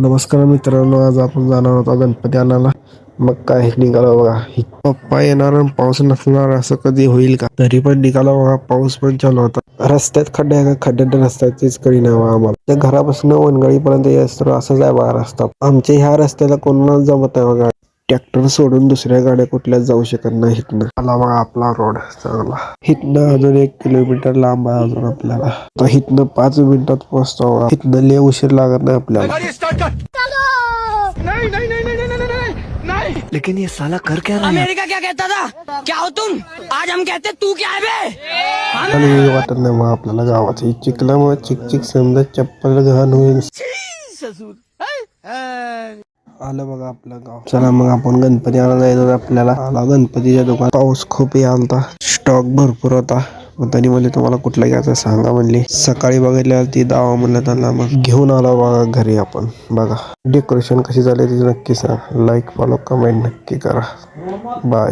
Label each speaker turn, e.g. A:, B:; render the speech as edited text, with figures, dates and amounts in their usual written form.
A: नमस्कार मित्रांनो, आज आपण जाणार होतो गणपती आणायला. मग काय निघालो बघा. पप्पा येणार आणि पाऊस नसणार असं कधी होईल का? तरी पण निघाला बघा. पाऊस पण चालू होता. रस्त्यात खड्डे आहे का? खड्ड्यात रस्त्यात तेच करी नाही बघा. आम्हाला त्या घरापासून वनगळीपर्यंत यायचं असंच आहे बघा रस्ता. आमच्या ह्या रस्त्याला कोणाला जमत आहे बघा. ट्रॅक्टर सोडून दुसऱ्या गाड्या कुठल्याच जाऊ शकत नाही इथनं. आला बघा आपला रोड चांगला. इथनं अजून 1 किलोमीटर लांब आहे अजून आपल्याला. तर इथनं 5 मिनिटात पोहोचतो बघा. इथनं लय उशीर लागत नाही आपल्याला.
B: नहीं नहीं नहीं नहीं नहीं नहीं नहीं नहीं
C: लेकिन ये साला कर क्या रहा है?
B: अमेरिका क्या कहता था? क्या हो तुम? आज हम कहते तू क्या है बे?
A: आणि वाटत नाही मग आपल्याला गावात चिखल्यामुळे चिक समजा चप्पल घाण होईल. आलं बघा आपलं गाव. चला मग आपण गणपती आणायला जायचं. आपल्याला आला गणपतीच्या दुकानात. पाऊस खूप आलता, स्टॉक भरपूर होता. मग त्यांनी म्हणले तुम्हाला कुठला घ्यायचा सांगा म्हणली. सकाळी बघितल्या ती दावा म्हणलं त्यांना. मग घेऊन आलो बघा घरी आपण. बघा डेकोरेशन कशी झाली ती नक्की सांगा. लाईक फॉलो कमेंट नक्की करा. बाय.